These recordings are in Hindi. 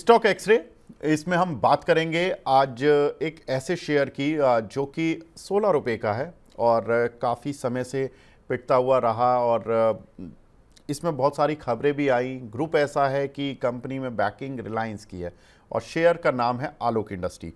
स्टॉक एक्सरे, इसमें हम बात करेंगे आज एक ऐसे शेयर की जो कि 16 रुपये का है और काफ़ी समय से पिटता हुआ रहा और इसमें बहुत सारी खबरें भी आई। ग्रुप ऐसा है कि कंपनी में बैकिंग रिलायंस की है और शेयर का नाम है आलोक इंडस्ट्री।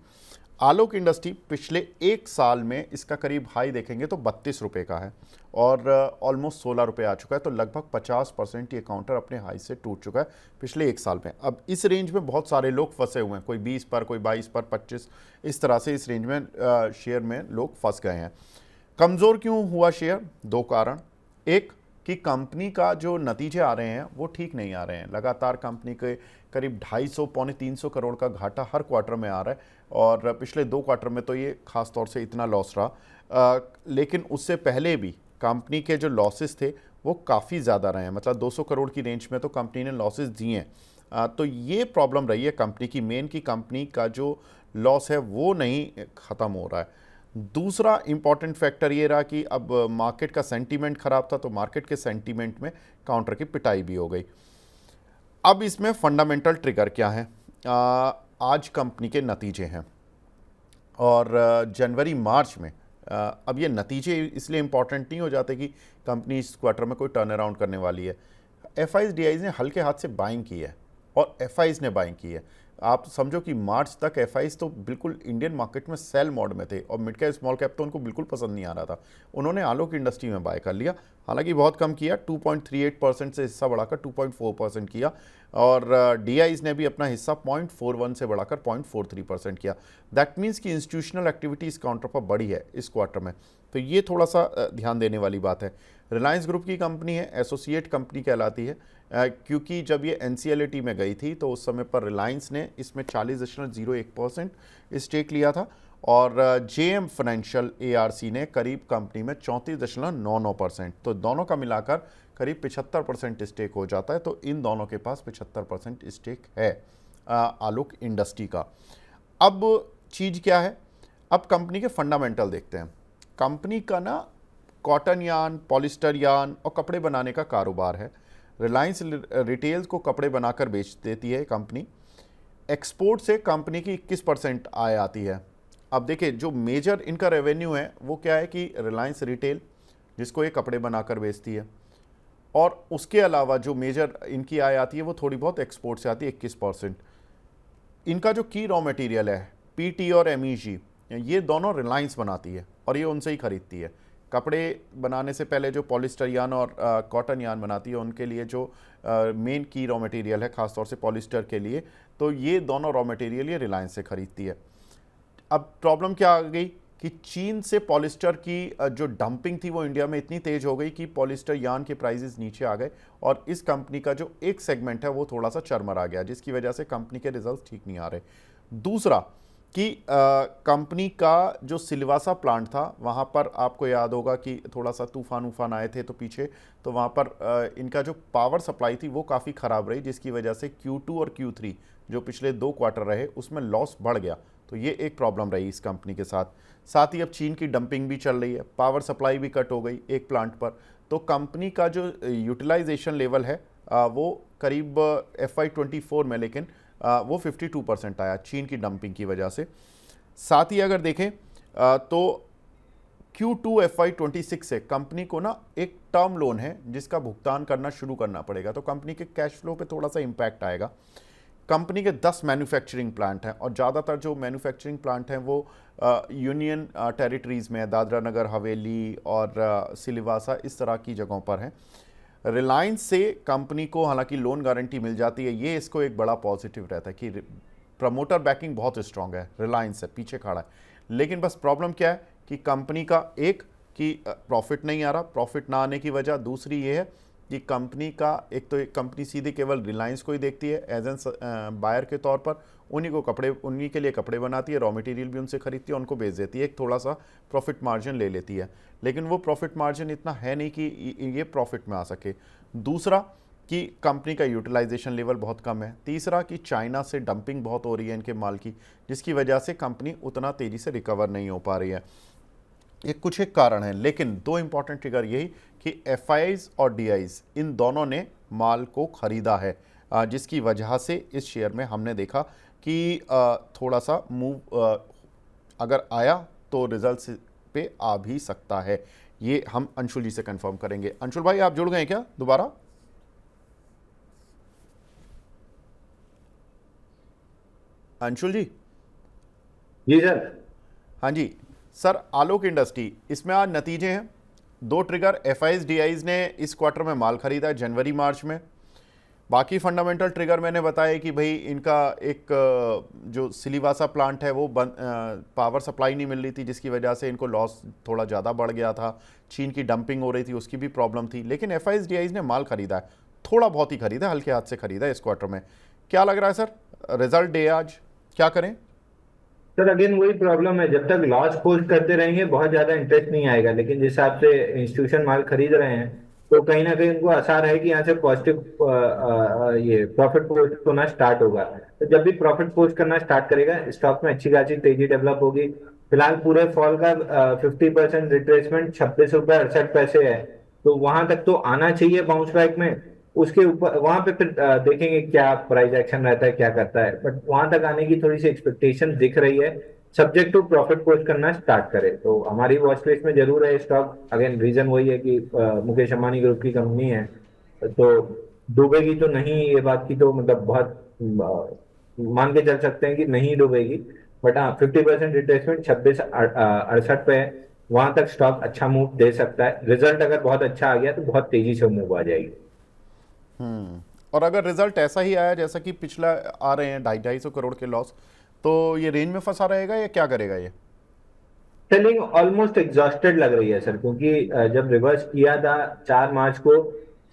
आलोक इंडस्ट्री पिछले एक साल में इसका करीब हाई देखेंगे तो 32 रुपये का है और ऑलमोस्ट 16 रुपये आ चुका है, तो लगभग 50% ये काउंटर अपने हाई से टूट चुका है पिछले एक साल में। अब इस रेंज में बहुत सारे लोग फंसे हुए हैं, कोई 20 पर, कोई 22 पर, 25, इस तरह से इस रेंज में शेयर में लोग फंस गए हैं। कमज़ोर क्यों हुआ शेयर? दो कारण। एक कि कंपनी का जो नतीजे आ रहे हैं वो ठीक नहीं आ रहे हैं। लगातार कंपनी के करीब 250 पौने 300 करोड़ का घाटा हर क्वार्टर में आ रहा है और पिछले दो क्वार्टर में तो ये खास तौर से इतना लॉस रहा। लेकिन उससे पहले भी कंपनी के जो लॉसेस थे वो काफ़ी ज़्यादा रहे हैं, मतलब 200 करोड़ की रेंज में तो कंपनी ने लॉसेस दिए हैं। तो ये प्रॉब्लम रही है कंपनी की मेन, की कंपनी का जो लॉस है वो नहीं ख़त्म हो रहा है। दूसरा इंपॉर्टेंट फैक्टर ये रहा कि अब मार्केट का सेंटीमेंट खराब था, तो मार्केट के सेंटीमेंट में काउंटर की पिटाई भी हो गई। अब इसमें फंडामेंटल ट्रिगर क्या है? आज कंपनी के नतीजे हैं और जनवरी मार्च में अब ये नतीजे इसलिए इंपॉर्टेंट नहीं हो जाते कि कंपनी इस क्वार्टर में कोई टर्न अराउंड करने वाली है। एफआईज डीआईज ने हल्के हाथ से बाइंग की है और एफआईज ने बाइंग की है। आप समझो कि मार्च तक एफआईज तो बिल्कुल इंडियन मार्केट में सेल मोड में थे और मिड कैप स्मॉल कैप तो उनको बिल्कुल पसंद नहीं आ रहा था। उन्होंने आलोक इंडस्ट्री में बाय कर लिया, हालांकि बहुत कम किया, 2.38% से हिस्सा बढ़ाकर 2.4% किया और डीआईज ने भी अपना हिस्सा 0.41 से बढ़ाकर 0.43% किया। दैट मीन्स कि इंस्टीट्यूशनल एक्टिविटी इस काउंटर पर बढ़ी है इस क्वार्टर में, तो ये थोड़ा सा ध्यान देने वाली बात है। रिलायंस ग्रुप की कंपनी है, एसोसिएट कंपनी कहलाती है, क्योंकि जब ये एनसीएलटी में गई थी तो उस समय पर रिलायंस ने इसमें 40.01% स्टेक लिया था और जेएम फाइनेंशियल एआरसी ने करीब कंपनी में 34.99%, तो दोनों का मिलाकर करीब 75% स्टेक हो जाता है। तो इन दोनों के पास 75% स्टेक है आलोक इंडस्ट्री का। अब चीज़ क्या है, अब कंपनी के फंडामेंटल देखते हैं। कंपनी का ना कॉटन यार्न, पॉलिस्टर यार्न और कपड़े बनाने का कारोबार है। रिलायंस रिटेल को कपड़े बनाकर बेच देती है कंपनी। एक्सपोर्ट से कंपनी की 21% आय आती है। अब देखिए, जो मेजर इनका रेवेन्यू है वो क्या है कि रिलायंस रिटेल, जिसको ये कपड़े बनाकर बेचती है, और उसके अलावा जो मेजर इनकी आय आती है वो थोड़ी बहुत एक्सपोर्ट से आती है 21%। इनका जो की रॉ मटेरियल है पीटी और एमईजी, ये दोनों रिलायंस बनाती है और ये उनसे ही खरीदती है। कपड़े बनाने से पहले जो पॉलिस्टर यार्न और कॉटन यार्न बनाती है उनके लिए जो मेन की रॉ मटेरियल है, खासतौर से पॉलिस्टर के लिए, तो ये दोनों रॉ मटेरियल ये रिलायंस से खरीदती है। अब प्रॉब्लम क्या आ गई कि चीन से पॉलिस्टर की जो डंपिंग थी वो इंडिया में इतनी तेज हो गई कि पॉलिस्टर यार्न के प्राइसेस नीचे आ गए और इस कंपनी का जो एक सेगमेंट है वो थोड़ा सा चरमरा गया, जिसकी वजह से कंपनी के रिजल्ट ठीक नहीं आ रहे। दूसरा कि कंपनी का जो सिलवासा प्लांट था वहाँ पर आपको याद होगा कि थोड़ा सा तूफान आए थे तो पीछे, तो वहाँ पर इनका जो पावर सप्लाई थी वो काफ़ी ख़राब रही, जिसकी वजह से Q2 और Q3 जो पिछले दो क्वार्टर रहे उसमें लॉस बढ़ गया। तो ये एक प्रॉब्लम रही इस कंपनी के साथ। साथ ही अब चीन की डंपिंग भी चल रही है, पावर सप्लाई भी कट हो गई एक प्लांट पर, तो कंपनी का जो यूटिलाइजेशन लेवल है वो करीब FY24 में, लेकिन वो 52% आया चीन की डंपिंग की वजह से। साथ ही अगर देखें तो Q2 FY26 से कंपनी को ना एक टर्म लोन है जिसका भुगतान करना शुरू करना पड़ेगा, तो कंपनी के कैश फ्लो पे थोड़ा सा इम्पैक्ट आएगा। कंपनी के 10 मैन्युफैक्चरिंग प्लांट हैं और ज़्यादातर जो मैन्युफैक्चरिंग प्लांट हैं वो यूनियन टेरिटरीज़ में, दादरा नगर हवेली और सिलवासा, इस तरह की जगहों पर हैं। रिलायंस से कंपनी को हालांकि लोन गारंटी मिल जाती है, ये इसको एक बड़ा पॉजिटिव रहता है कि प्रमोटर बैकिंग बहुत स्ट्रांग है, रिलायंस से पीछे खड़ा है। लेकिन बस प्रॉब्लम क्या है कि कंपनी का एक कि प्रॉफिट नहीं आ रहा, प्रॉफिट ना आने की वजह दूसरी ये है कि कंपनी का एक तो कंपनी सीधे केवल रिलायंस को ही देखती है एज एन बायर के तौर पर, उन्हीं के लिए कपड़े बनाती है, रॉ मटेरियल भी उनसे खरीदती है, उनको बेच देती है, एक थोड़ा सा प्रॉफिट मार्जिन ले लेती है, लेकिन वो प्रॉफिट मार्जिन इतना है नहीं कि ये प्रॉफिट में आ सके। दूसरा कि कंपनी का यूटिलाइजेशन लेवल बहुत कम है। तीसरा कि चाइना से डंपिंग बहुत हो रही है इनके माल की, जिसकी वजह से कंपनी उतना तेज़ी से रिकवर नहीं हो पा रही है। ये कुछ एक कारण है, लेकिन दो इंपॉर्टेंट ट्रिगर यही कि एफआईज और डीआईज इन दोनों ने माल को खरीदा है। जिसकी वजह से इस शेयर में हमने देखा कि थोड़ा सा मूव अगर आया तो रिजल्ट्स पे आ भी सकता है। ये हम अंशुल जी से कंफर्म करेंगे। अंशुल भाई आप जुड़ गए क्या दोबारा? अंशुल जी। जी सर। हाँ जी सर, आलोक इंडस्ट्री, इसमें आज नतीजे हैं। दो ट्रिगर एफआईज डीआईज ने इस क्वार्टर में माल खरीदा है, जनवरी मार्च में। बाकी फंडामेंटल ट्रिगर मैंने बताया कि भाई इनका एक जो सिलीवासा प्लांट है वो पावर सप्लाई नहीं मिल रही थी, जिसकी वजह से इनको लॉस थोड़ा ज़्यादा बढ़ गया था। चीन की डंपिंग हो रही थी, उसकी भी प्रॉब्लम थी। लेकिन एफआईज डीआईज ने माल खरीदा है, थोड़ा बहुत ही खरीदा, हल्के हाथ से खरीदा है इस क्वार्टर में। क्या लग रहा है सर, रिजल्ट डे आज, क्या करें? सर अगेन वही प्रॉब्लम है, जब तक लॉस पोस्ट करते रहेंगे बहुत ज्यादा इंटरेस्ट नहीं आएगा, लेकिन जिस हिसाब से इंस्टीट्यूशन माल खरीद रहे हैं तो कहीं ना कहीं उनको आसार है कि यहाँ से पॉजिटिव ये प्रॉफिट पोस्ट होना स्टार्ट होगा। तो जब भी प्रॉफिट पोस्ट करना स्टार्ट करेगा स्टॉक में अच्छी खासी तेजी डेवलप होगी। फिलहाल पूरे फॉल का 50% रिट्रेसमेंट 26 रुपये 68 पैसे है, तो वहां तक तो आना चाहिए बाउंस बैक में। उसके ऊपर वहां पे फिर देखेंगे क्या प्राइस एक्शन रहता है, क्या करता है, बट वहां तक आने की थोड़ी सी एक्सपेक्टेशन दिख रही है, सब्जेक्ट टू प्रॉफिट पोस्ट करना स्टार्ट करे तो हमारी वॉच लिस्ट में जरूर है स्टॉक। अगेन रीजन वही है कि मुकेश अंबानी ग्रुप की कंपनी है, तो डूबेगी तो नहीं, ये बात की तो मतलब बहुत मान के चल सकते हैं कि नहीं डूबेगी। बट हाँ 50% रिट्रेसमेंट 26 68 पे है, वहां तक स्टॉक अच्छा मूव दे सकता है। रिजल्ट अगर बहुत अच्छा आ गया तो बहुत तेजी से मूव आ जाएगी। और अगर रिजल्ट ऐसा ही आया जैसा कि पिछला आ रहे हैं 250-250 करोड़ के लॉस, तो ये रेंज में फंसा रहेगा या क्या करेगा ये? सेलिंग ऑलमोस्ट एग्जॉस्टेड लग रही है सर, क्योंकि जब रिवर्स किया था 4 मार्च को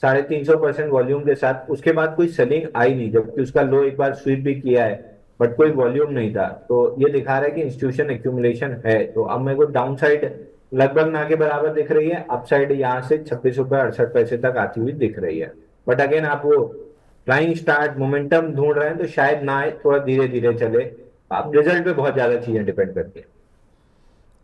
350% वॉल्यूम के साथ, उसके बाद कोई सेलिंग आई नहीं, जबकि उसका लो एक बार स्वीप भी किया है, बट कोई वॉल्यूम नहीं था। तो ये दिखा रहा है कि इंस्टीट्यूशन एक्यूमुलेशन है। तो अब मेरे को डाउन साइड लगभग ना के बराबर दिख रही है, अपसाइड यहाँ से 26 रुपये 68 पैसे तक आती हुई दिख रही है। बट अगेन आप वो फ्लाइंग स्टार्ट मोमेंटम ढूंढ रहे हैं तो शायद ना आए, थोड़ा धीरे धीरे चले। आप रिजल्ट पे बहुत ज्यादा चीजें डिपेंड करती है।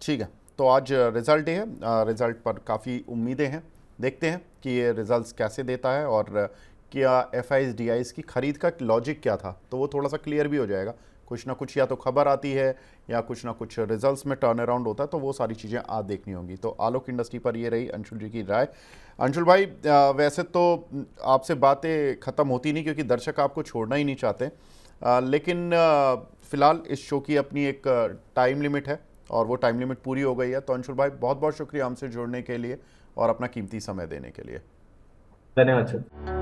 ठीक है, तो आज रिजल्ट डे है, रिजल्ट पर काफ़ी उम्मीदें हैं। देखते हैं कि ये रिजल्ट्स कैसे देता है और क्या एफआईज डीआईज की खरीद का लॉजिक क्या था, तो वो थोड़ा सा क्लियर भी हो जाएगा। कुछ ना कुछ या तो खबर आती है या कुछ ना कुछ रिजल्ट्स में टर्न अराउंड होता है, तो वो सारी चीज़ें आज देखनी होंगी। तो आलोक इंडस्ट्री पर ये रही अंशुल जी की राय। अंशुल भाई, वैसे तो आपसे बातें ख़त्म होती नहीं क्योंकि दर्शक आपको छोड़ना ही नहीं चाहते, लेकिन फ़िलहाल इस शो की अपनी एक टाइम लिमिट है और वो टाइम लिमिट पूरी हो गई है। तो अंशुल भाई बहुत बहुत शुक्रिया हमसे जुड़ने के लिए और अपना कीमती समय देने के लिए। धन्यवाद सर।